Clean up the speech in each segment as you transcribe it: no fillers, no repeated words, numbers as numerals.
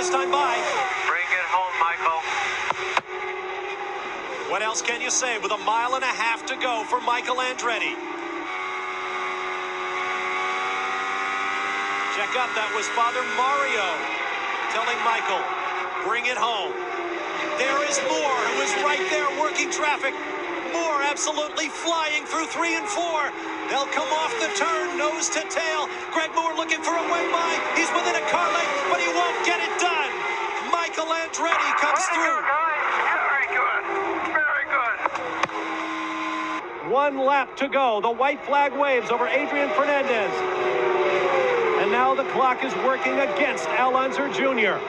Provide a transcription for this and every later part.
this time by. Bring it home, Michael. What else can you say with 1.5 miles to go for Michael Andretti? Check up, that was Father Mario telling Michael, bring it home. There is Moore, who is right there working traffic. Moore absolutely flying through 3 and 4. They'll come off the turn, nose to tail. Greg Moore looking for a way by. He's within a car length, but he won't get it done. Michael Andretti comes through. Very good. Very good. 1 lap to go. The white flag waves over Adrian Fernandez. And now the clock is working against Al Unser Jr.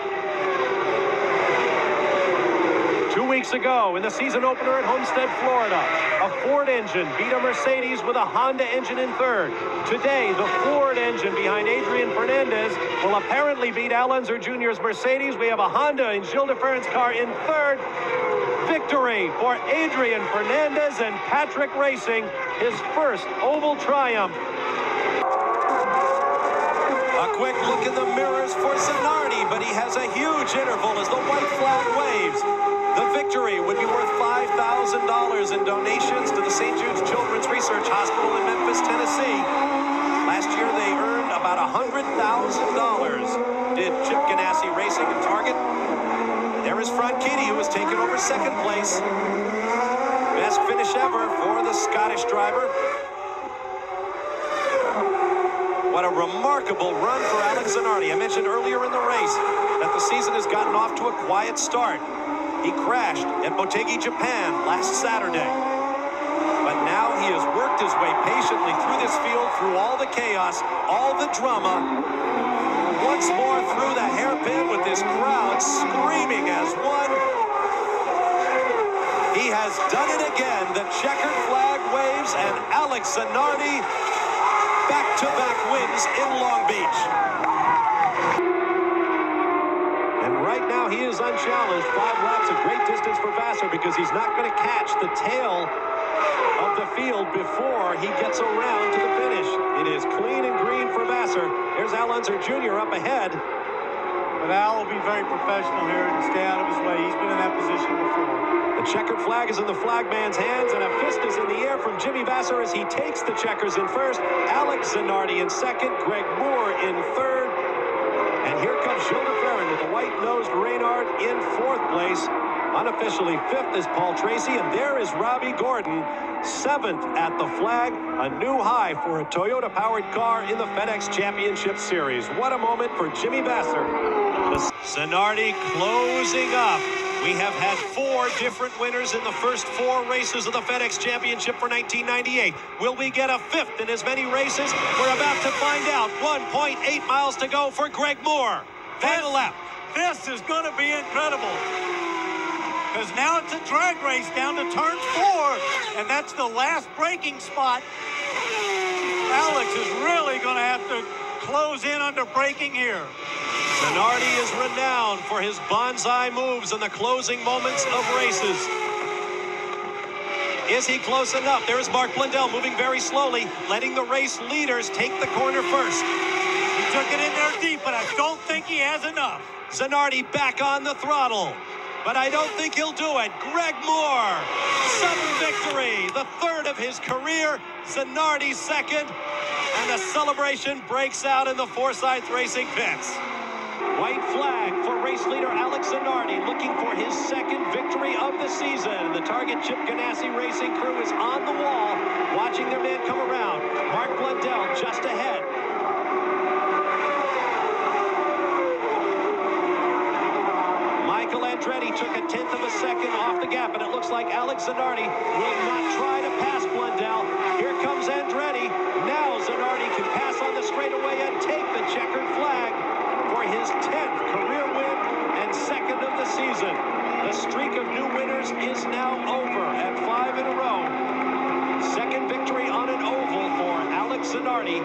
2 weeks ago in the season opener at Homestead, Florida, a Ford engine beat a Mercedes with a Honda engine in third. Today, the Ford engine behind Adrian Fernandez will apparently beat Al Unser Jr.'s Mercedes. We have a Honda in Gilles de Ferran's car in third. Victory for Adrian Fernandez and Patrick Racing, his first oval triumph. A quick look in the mirrors for Zanardi, but he has a huge interval as the white flag waves. The victory would be worth $5,000 in donations to the St. Jude's Children's Research Hospital in Memphis, Tennessee. Last year they earned about $100,000. Did Chip Ganassi Racing in Target. There is Franchitti, who has taken over second place. Best finish ever for the Scottish driver. What a remarkable run for Alex Zanardi. I mentioned earlier in the race that the season has gotten off to a quiet start. He crashed at Motegi, Japan last Saturday. But now he has worked his way patiently through this field, through all the chaos, all the drama. Once more through the hairpin with this crowd screaming as one. He has done it again. The checkered flag waves, and Alex Zanardi back-to-back wins in Long Beach. And right now he is unchallenged. 5 laps, a great distance for Vassar because he's not going to catch the tail of the field before he gets around to the finish. It is clean and green for Vassar. There's Al Unser Jr. up ahead. But Al will be very professional here and stay out of his way. He's been in that position before. The checkered flag is in the flagman's hands, and a fist is in the air from Jimmy Vassar as he takes the checkers in first. Alex Zanardi in second, Greg Moore in third. And here comes Gilles de Ferran with the white-nosed Reynard in fourth place. Unofficially fifth is Paul Tracy, and there is Robbie Gordon, seventh at the flag. A new high for a Toyota-powered car in the FedEx Championship Series. What a moment for Jimmy Vassar. Zanardi closing up. We have had 4 different winners in the first 4 races of the FedEx Championship for 1998. Will we get a 5th in as many races? We're about to find out. 1.8 miles to go for Greg Moore. Final lap. This is going to be incredible. Because now it's a drag race down to turn 4. And that's the last braking spot. Alex is really going to have to close in under braking here. Zanardi is renowned for his bonsai moves in the closing moments of races. Is he close enough? There's Mark Blundell moving very slowly, letting the race leaders take the corner first. He took it in there deep, but I don't think he has enough. Zanardi back on the throttle, but I don't think he'll do it. Greg Moore, sudden victory, the 3rd of his career. Zanardi second, and the celebration breaks out in the Forsyth Racing pits. White flag for race leader Alex Zanardi, looking for his 2nd victory of the season. The Target Chip Ganassi Racing crew is on the wall, watching their man come around. Mark Blundell just ahead. Michael Andretti took a 1/10 of a second off the gap, and it looks like Alex Zanardi will not try to pass Blundell. Here comes Andretti. Now Zanardi can pass on the straightaway and take the checkered flag for his 10th career win and 2nd of the season. The streak of new winners is now over at 5 in a row. 2nd victory on an oval for Alex Zanardi.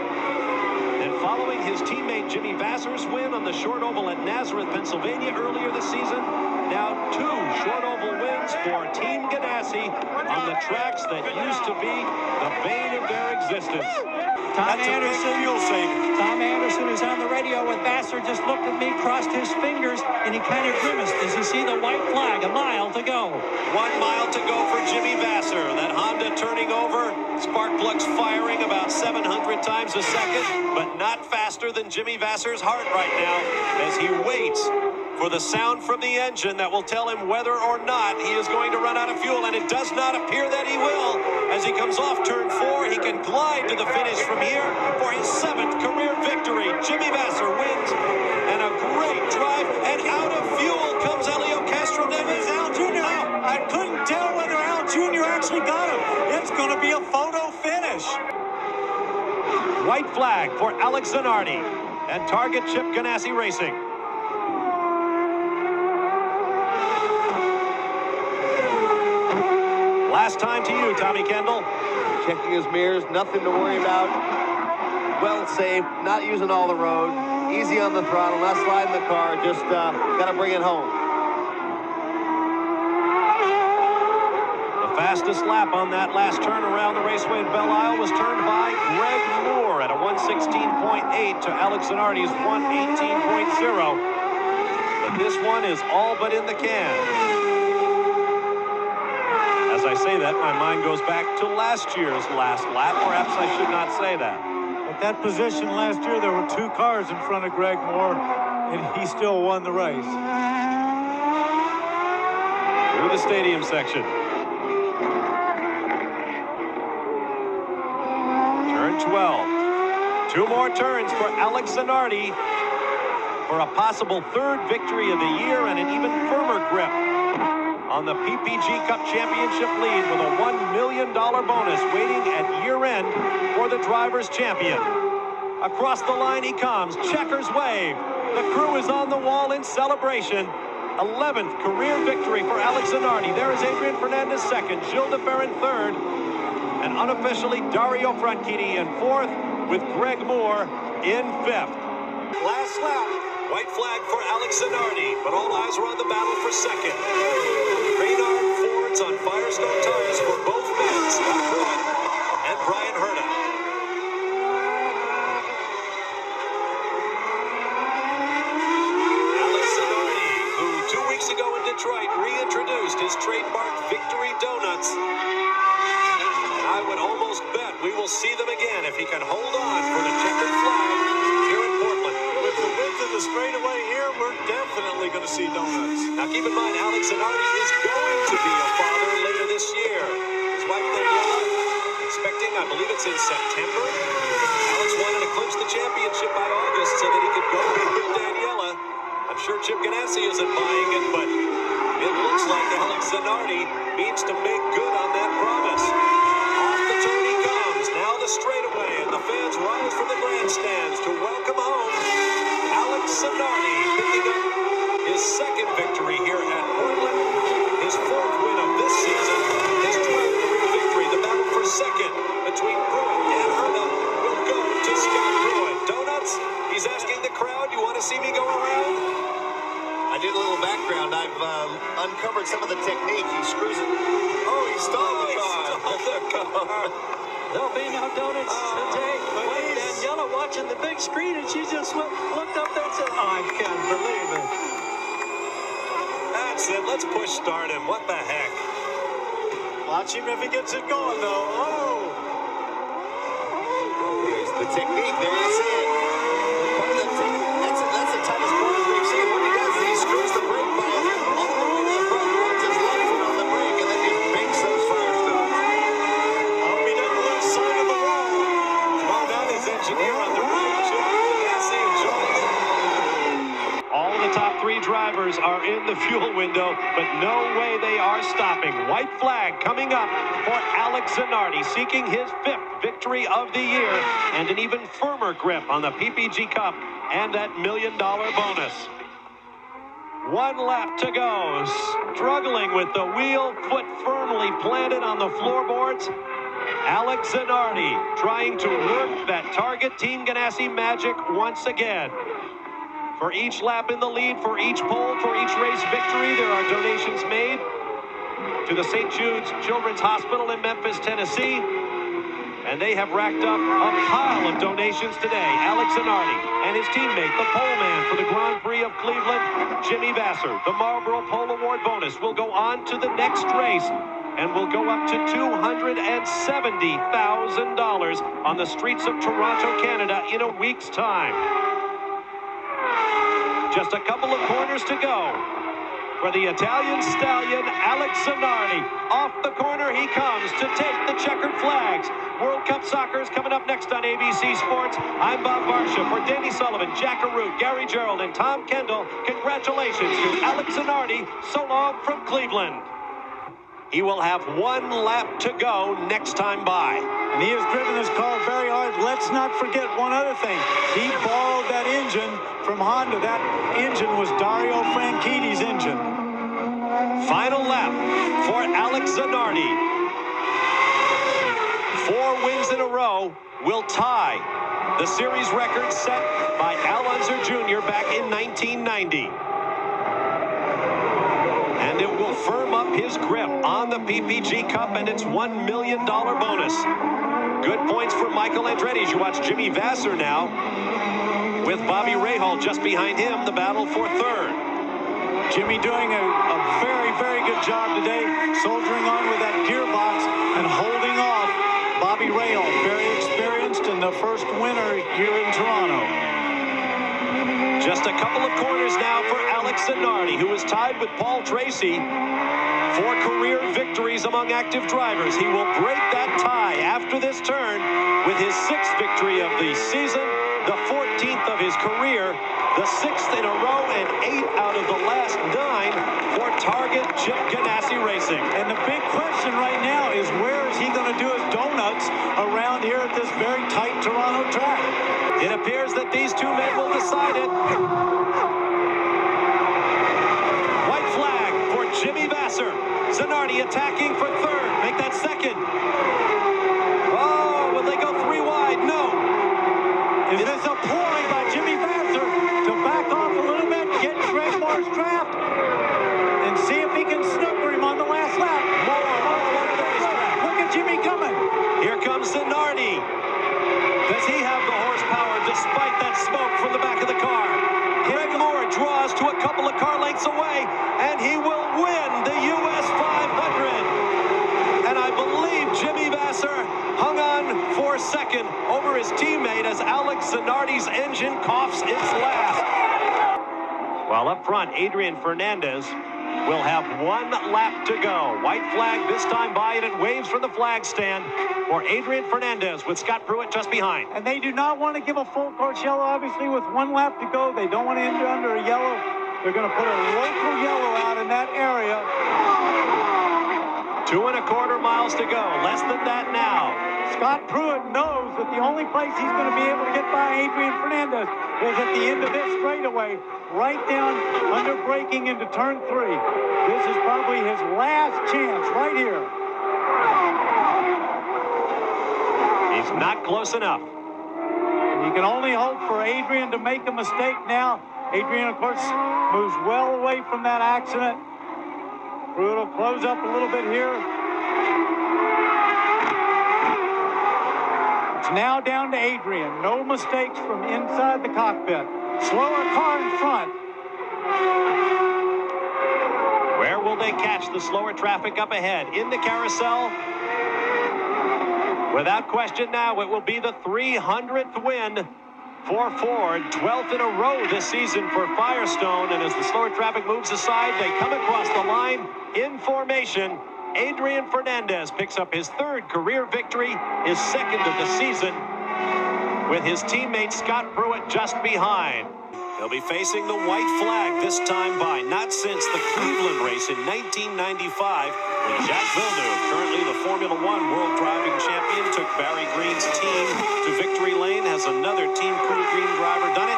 And following his teammate Jimmy Vasser's win on the short oval at Nazareth, Pennsylvania earlier this season, now 2 short oval wins for Team Ganassi on the tracks that used to be the bane of their existence. Tom Anderson is on the radio with Vasser. Just looked at me, crossed his fingers, and he kind of grimaced as he see the white flag. A mile to go. 1 mile to go for Jimmy Vasser. That Honda turning over. Spark plugs firing about 700 times a second, but not faster than Jimmy Vasser's heart right now as he waits for the sound from the engine that will tell him whether or not he is going to run out of fuel, and it does not appear that he will. As he comes off turn 4, he can glide to the finish from here for his 7th career victory. Jimmy Vasser wins, and a great drive, and out of fuel comes Helio Castroneves. Al Jr. I couldn't tell whether Al Jr. actually got him. It's going to be a photo finish. White flag for Alex Zanardi and Target Chip Ganassi Racing. Last time to you, Tommy Kendall. Checking his mirrors, nothing to worry about. Well safe, not using all the road. Easy on the throttle, not sliding the car, just got to bring it home. The fastest lap on that last turn around the raceway at Belle Isle was turned by Greg Moore at a 1:16.8 to Alex Zanardi's 1:18.0. But this one is all but in the can. As I say that, my mind goes back to last year's last lap. Perhaps I should not say that. At that position last year, there were 2 cars in front of Greg Moore, and he still won the race. Through the stadium section. Turn 12. 2 more turns for Alex Zanardi for a possible 3rd victory of the year and an even firmer grip on the PPG Cup Championship lead with a $1 million bonus waiting at year end for the driver's champion. Across the line he comes, checkers wave. The crew is on the wall in celebration. 11th career victory for Alex Zanardi. There is Adrian Fernandez 2nd, Gilles de Ferran 3rd, and unofficially Dario Franchitti in 4th with Greg Moore in 5th. Last lap. White flag for Alex Zanardi, but all eyes are on the battle for 2nd. Reynard Fords on Firestone tires for both men, Scott Pruitt and Brian Herta. Alex Zanardi, who 2 weeks ago in Detroit reintroduced his trademark Victory Donuts. And I would almost bet we will see them again if he can hold on for the checkered flag here in Portland. With the width of the straightaway here, we're definitely going to see donuts. Now keep in mind, Alex Zanardi is going to be a father later this year. His wife Daniela expecting, I believe it's in September. Alex wanted to clinch the championship by August so that he could go with Daniela. I'm sure Chip Ganassi isn't buying it, but it looks like Alex Zanardi means to make good on that promise. Off the turn he comes, now the straightaway, and the fans rise from the grandstands to welcome home Alex Zanardi, picking up his 2nd victory here at Portland, his 4th win of this season, his 12th career victory. The battle for 2nd between Pruitt and Herta will go to Scott Pruitt. Donuts, he's asking the crowd, you want to see me go around? I did a little background. I've uncovered some of the technique. He screws it. Oh, he stalled the car. There'll be no donuts today. But Daniela watching the big screen, and she just looked up there and said, oh, I can't believe it. That's it. Let's push start him. What the heck? Watch him if he gets it going, though. Oh! Here's the technique. There you see it. Part of the technique. That's the tightest corner we've seen. What he does is he screws the brake bias all the way to the front, runs his left foot on the brake, and then just banks those Firestones. Hope he doesn't lose sight of the wall. Well, now his engineer on the right. Chip Ganassi enjoying it. All the top 3 drivers are in the fuel window, but no way they are stopping. White flag coming up for Alex Zanardi, seeking his 5th victory of the year and an even firmer grip on the PPG Cup and that $1 million bonus. 1 lap to go, struggling with the wheel, foot firmly planted on the floorboards. Alex Zanardi trying to work that target Team Ganassi magic once again. For each lap in the lead, for each pole, for each race victory, there are donations made to the St. Jude's Children's Hospital in Memphis, Tennessee. And they have racked up a pile of donations today. Alex Zanardi and his teammate, the pole man for the Grand Prix of Cleveland, Jimmy Vasser. The Marlboro Pole Award bonus will go on to the next race and will go up to $270,000 on the streets of Toronto, Canada in a week's time. Just a couple of corners to go for the Italian stallion, Alex Zanardi. Off the corner he comes to take the checkered flags. World Cup Soccer is coming up next on ABC Sports. I'm Bob Barsha. For Danny Sullivan, Jack Arute, Gary Gerald, and Tom Kendall, congratulations to Alex Zanardi. So long from Cleveland. He will have one lap to go next time by. And he has driven this car very hard. Let's not forget one other thing. He borrowed that engine from Honda. That engine was Dario Franchitti's engine. Final lap for Alex Zanardi. 4 wins in a row will tie the series record set by Al Unser Jr. back in 1990. And it will firm up his grip on the PPG Cup and its $1 million bonus. Good points for Michael Andretti as you watch Jimmy Vasser now with Bobby Rahal just behind him, the battle for third. Jimmy doing a very, very good job today, soldiering on with that gearbox and holding off Bobby Rahal, very experienced and the first winner here in Toronto. Just a couple of corners now for Alex Zanardi, who is tied with Paul Tracy for career victories among active drivers. He will break that tie after this turn with his 6th victory of the season, the 14th of his career, the 6th in a row, and 8 out of the last 9 for Target Chip Ganassi Racing. And the big question right now is where is he going to do his donuts around here at this very tight Toronto track? It appears that these two men will decide it. White flag for Jimmy Vasser. Zanardi attacking for third. Make that second. Oh, will they go 3 wide? No. Is this a ploy by Jimmy Vasser to back off a little bit, get Greg Moore's draft, and see if he can snooker him on the last lap? Moore all over the racetrack. Look at Jimmy coming. Here comes Zanardi. Does he have the horsepower despite that smoke from the back of the car? Greg Moore draws to a couple of car lengths away, and he will win the US 500. And I believe Jimmy Vasser hung on for second over his teammate as Alex Zanardi's engine coughs its last. While up front, Adrian Fernandez will have 1 lap to go. White flag this time by, and it waves from the flag stand for Adrian Fernandez with Scott Pruitt just behind. And they do not want to give a full course yellow, obviously, with 1 lap to go. They don't want to end under a yellow. They're going to put a local yellow out in that area. 2 1/4 miles to go. Less than that now. Scott Pruitt knows that the only place he's going to be able to get by Adrian Fernandez is at the end of this straightaway, right down under braking into turn 3. This is probably his last chance right here. He's not close enough. And you can only hope for Adrian to make a mistake now. Adrian, of course, moves well away from that accident. Pruitt will close up a little bit here. It's now down to Adrian. No mistakes from inside the cockpit. Slower car in front. Where will they catch the slower traffic up ahead? In the carousel? Without question now, it will be the 300th win for Ford. 12th in a row this season for Firestone. And as the slower traffic moves aside, they come across the line in formation. Adrian Fernandez picks up his 3rd career victory, his 2nd of the season, with his teammate Scott Pruitt just behind. They'll be facing the white flag this time by, not since the Cleveland race in 1995, when Jacques Villeneuve, currently the Formula One World Driving Champion, took Barry Green's team to victory lane. Has another Team Crew Green driver done it?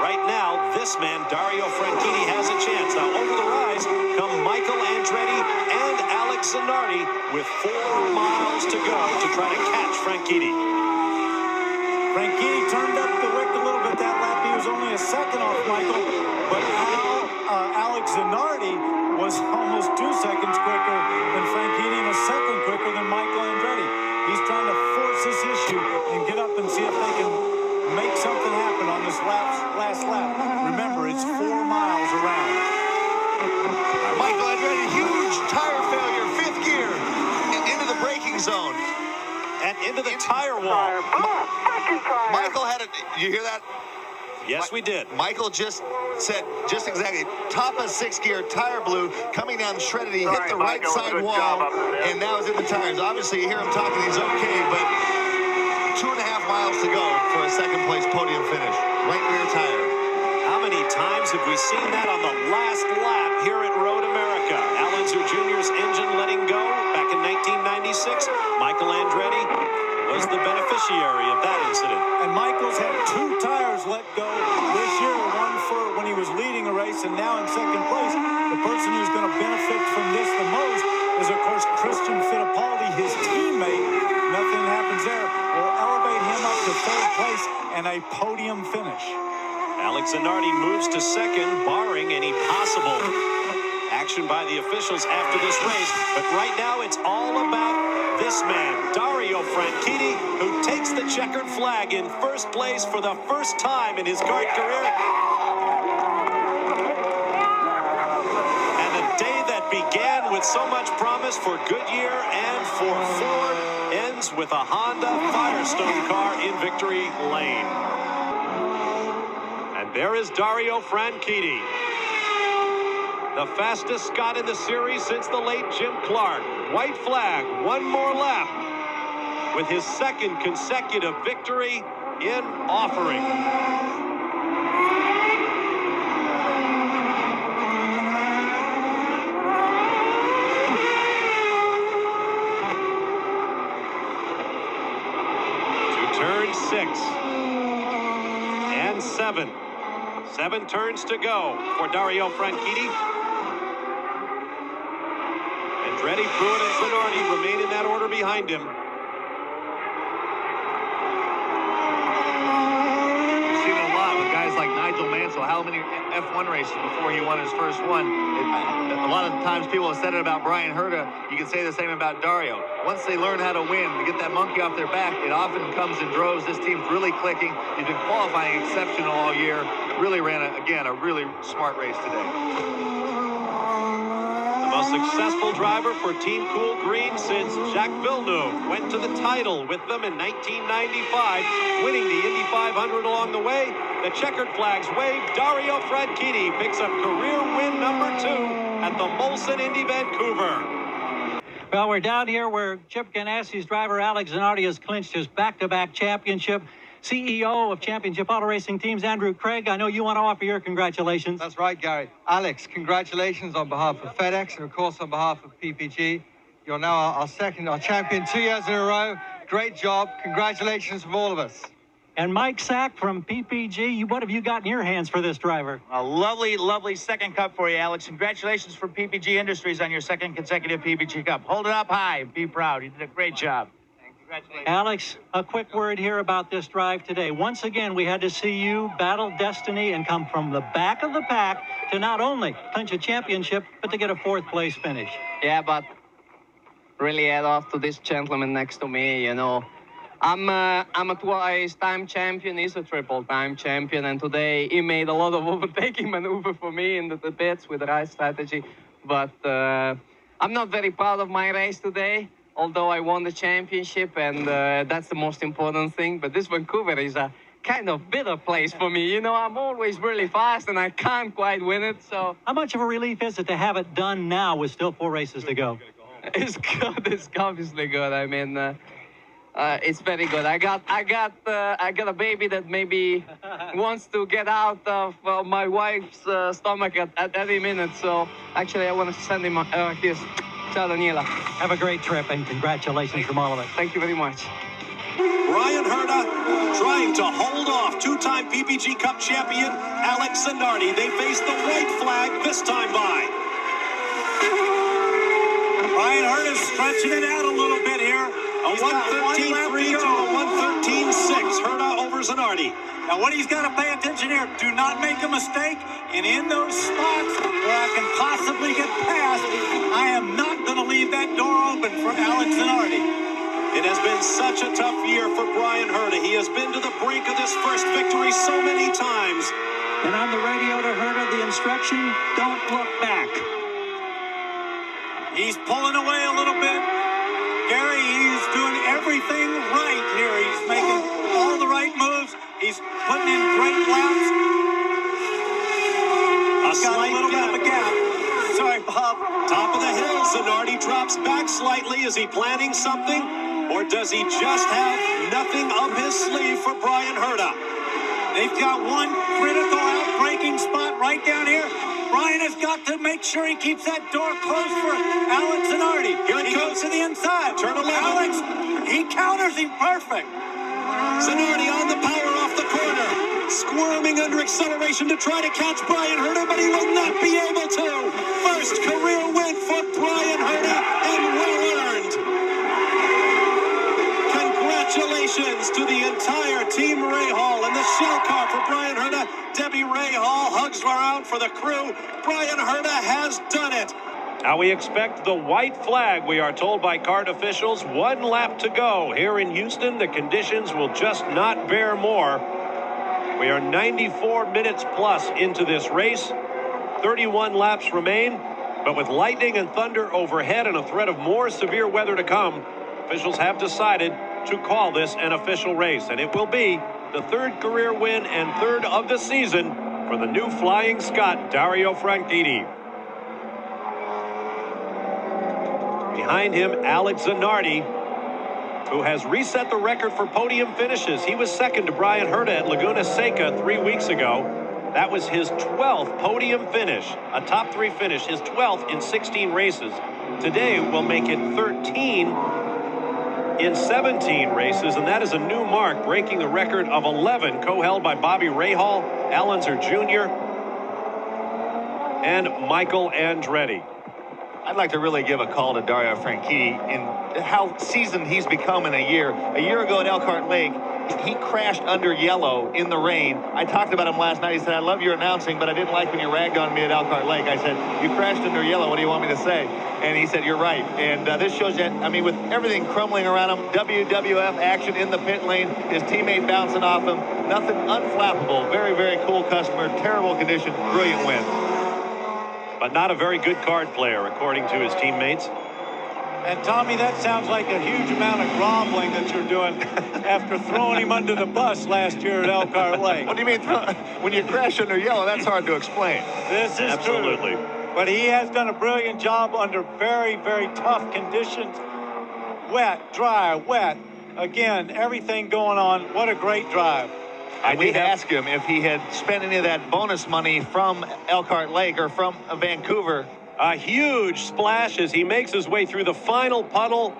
Right now, this man, Dario Franchitti, has a chance. Now, over the rise come Michael Andretti and Alex Zanardi with 4 miles to go to try to catch Franchitti. Franchitti turned up the wick a little bit that lap. He was only a second off Michael, but Alex Zanardi was almost 2 seconds quicker than Franchitti and a second quicker than Michael Andretti. He's trying to force this issue and get up and see if they can make something happen on this last lap. Remember, it's 4 miles around. Michael Andretti, huge tire failure, 5th gear, into the braking zone. And into the tire wall. Michael had you hear that? Yes, we did. Michael just said, just exactly, top of 6th gear, tire blew, coming down shredded. He hit the right side wall, and now it's in the tires. Obviously, you hear him talking, he's okay, but 2.5 miles to go for a 2nd place podium finish. Right rear tire. How many times have we seen that on the last lap here at Road America? Al Unser Jr.'s engine letting go back in 1996. Michael Andretti was the beneficiary of that incident. And Michael's had 2 tires let go this year, one for when he was leading a race and now in 2nd place. The person who's going to benefit from this the most is, of course, Christian Fittipaldi, his teammate. Nothing happens there. Will elevate him up to 3rd place and a podium finish. Alex Zanardi moves to 2nd, barring any possible action by the officials after this race. But right now, it's all about this man, Dario Franchitti, who takes the checkered flag in 1st place for the first time in his kart career. And a day that began with so much promise for Goodyear and for Ford ends with a Honda Firestone car in victory lane. And there is Dario Franchitti, the fastest Scot in the series since the late Jim Clark. White flag, 1 more lap, with his 2nd consecutive victory in Offering. To turn 6 and 7. 7 turns to go for Dario Franchitti. Andretti, Pruitt, and Zanardi remain in that order behind him. We've seen it a lot with guys like Nigel Mansell. How many F1 races before he won his first one? A lot of times people have said it about Brian Herta. You can say the same about Dario. Once they learn how to win, to get that monkey off their back, it often comes in droves. This team's really clicking. He's been qualifying exceptional all year. Really ran, a really smart race today. Most successful driver for Team Cool Green since Jacques Villeneuve went to the title with them in 1995, winning the Indy 500 along the way. The checkered flags wave. Dario Franchitti picks up career win number 2 at the Molson Indy Vancouver. Well, we're down here where Chip Ganassi's driver Alex Zanardi has clinched his back-to-back championship. CEO of Championship Auto Racing Teams, Andrew Craig, I know you want to offer your congratulations. That's right, Gary. Alex, congratulations on behalf of FedEx and, of course, on behalf of PPG. You're now our champion 2 years in a row. Great job. Congratulations from all of us. And Mike Sack from PPG, what have you got in your hands for this driver? A lovely, lovely 2nd cup for you, Alex. Congratulations from PPG Industries on your 2nd consecutive PPG Cup. Hold it up high. Be proud. You did a great job. Alex, a quick word here about this drive today. Once again, we had to see you battle destiny and come from the back of the pack to not only clinch a championship, but to get a 4th place finish. Yeah, but really add off to this gentleman next to me, you know. I'm a twice-time champion. He's a triple-time champion, and today he made a lot of overtaking maneuver for me in the pits with the right strategy. But I'm not very proud of my race today, although I won the championship, and that's the most important thing. But this Vancouver is a kind of bitter place for me. You know, I'm always really fast, and I can't quite win it, so... How much of a relief is it to have it done now with still 4 races to go? It's good. It's obviously good. I mean, it's very good. I got a baby that maybe wants to get out of my wife's stomach at any minute. So actually, I want to send him a kiss. Ciao, Daniela. Have a great trip, and congratulations from all of us. Thank you very much. Brian Herta trying to hold off 2-time PPG Cup champion Alex Zanardi. They face the white flag this time by. Brian Herta stretching it out a little bit here. A 1:13.3 to a 1:13.6. Herta over Zanardi. Now, what he's got to pay attention here, do not make a mistake. And in those spots where I can possibly get past, I am not going to leave that door open for Alex Zanardi. It has been such a tough year for Brian Herta. He has been to the brink of this first victory so many times. And on the radio to Herta, the instruction, don't look back. He's pulling away a little bit. Gary, he's doing everything right here. He's making all the right moves. He's putting in great laps. He's got a little bit of a gap. Sorry, Bob. Top of the hill, Zanardi drops back slightly. Is he planning something? Or does he just have nothing up his sleeve for Brian Herta? They've got one critical out-braking spot right down here. Brian has got to make sure he keeps that door closed for Alex Zanardi. Here he goes to the inside. Turn 11. Alex, he counters him perfect. Zanardi on the power off the corner. Squirming under acceleration to try to catch Brian Herta, but he will not be able to. First career win for Brian Herta, and well-earned. Congratulations to the entire Team Rahal and the shell car for Brian Herta. Debbie Rahal hugs around for the crew. Brian Herta has done it. Now we expect the white flag, we are told by kart officials. 1 lap to go here in Houston. The conditions will just not bear more. We are 94 minutes plus into this race. 31 laps remain, but with lightning and thunder overhead and a threat of more severe weather to come, officials have decided to call this an official race, and it will be the 3rd career win and 3rd of the season for the new Flying Scot, Dario Franchitti. Behind him, Alex Zanardi, who has reset the record for podium finishes. He was second to Brian Herta at Laguna Seca 3 weeks ago. That was his 12th podium finish, a top 3 finish, his 12th in 16 races. Today will make it 13 in 17 races, and that is a new mark, breaking the record of 11 co-held by Bobby Rahal, Alonso Jr., and Michael Andretti. I'd like to really give a call to Dario Franchitti in how seasoned he's become in a year. A year ago at Elkhart Lake, he crashed under yellow in the rain. I talked about him last night. He said, I love your announcing, but I didn't like when you ragged on me at Elkhart Lake. I said, you crashed under yellow. What do you want me to say? And he said, you're right. And this shows that, I mean, with everything crumbling around him, WWF action in the pit lane, his teammate bouncing off him, nothing unflappable. Very, very cool customer, terrible condition, brilliant win. But not a very good card player, according to his teammates. And Tommy, that sounds like a huge amount of groveling that you're doing after throwing him under the bus last year at Elkhart Lake. What do you mean? When you crash under yellow, that's hard to explain. This is absolutely true. But he has done a brilliant job under very, very tough conditions. Wet, dry, wet. Again, everything going on. What a great drive. And we asked him if he had spent any of that bonus money from Elkhart Lake or from Vancouver. A huge splash as he makes his way through the final puddle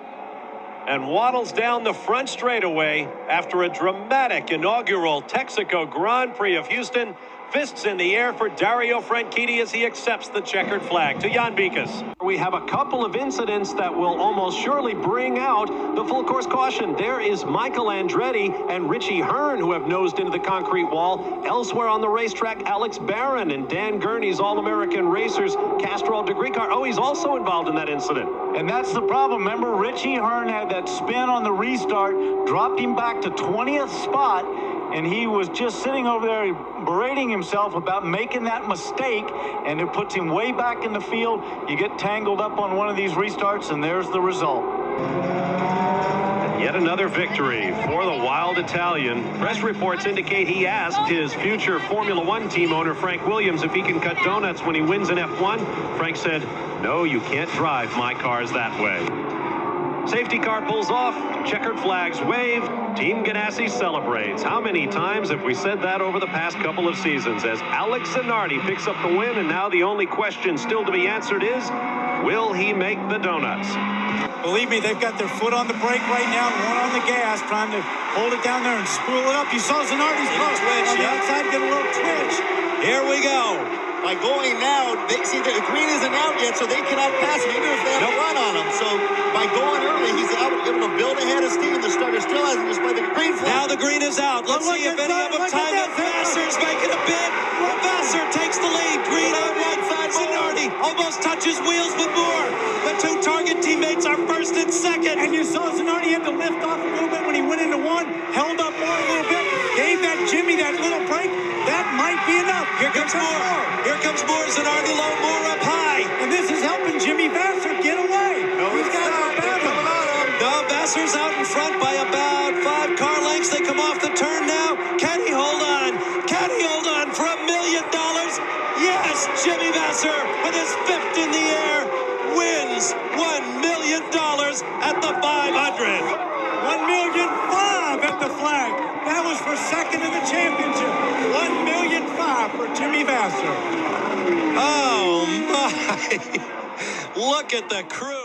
and waddles down the front straightaway after a dramatic inaugural Texaco Grand Prix of Houston. Fists in the air for Dario Franchitti as he accepts the checkered flag. To Jan Bikas. We have a couple of incidents that will almost surely bring out the full course caution. There is Michael Andretti and Richie Hearn, who have nosed into the concrete wall. Elsewhere on the racetrack, Alex Barron and Dan Gurney's All-American racers, Castrol Degree Car. Oh, he's also involved in that incident. And that's the problem. Remember, Richie Hearn had that spin on the restart, dropped him back to 20th spot, and he was just sitting over there berating himself about making that mistake, and it puts him way back in the field. You get tangled up on one of these restarts, and there's the result. Yet another victory for the Wild Italian. Press reports indicate he asked his future Formula One team owner, Frank Williams, if he can cut donuts when he wins an F1. Frank said, no, you can't drive my cars that way. Safety car pulls off, checkered flags wave, Team Ganassi celebrates. How many times have we said that over the past couple of seasons as Alex Zanardi picks up the win, and now the only question still to be answered is, will he make the donuts? Believe me, they've got their foot on the brake right now, one on the gas, trying to hold it down there and spool it up. You saw Zanardi's car on the outside get a little twitch. Here we go. by going now, the green isn't out yet, so they cannot pass him, even if they have a run on him. So by going early, he's able to build ahead of steam. The starter still hasn't displayed the green flag. Now the green is out. Let's see if any of them time it. Vassar's making a bid. Vassar takes the lead. Green on one side. Zanardi almost touches wheels with Moore. The two target teammates are first and second. And you saw Zanardi had to lift off a little bit when he went into one, held up more a little bit, gave that Jimmy that little break. That might be enough. Here comes Moore. Here comes Moore. Zanardi low, Moore up high. And this is helping Jimmy Vassar get away. These guys are battling. No, Vassar's out in front by about 5 car lengths. They come off the turn now. Can he hold on? Can he hold on for $1 million? Yes, Jimmy Vassar with his fifth in the air wins $1 million at the 500. $1.5 million at the flag. That was for second in the championship. $1.5 million for Jimmy Vassar. Oh my! Look at the crew.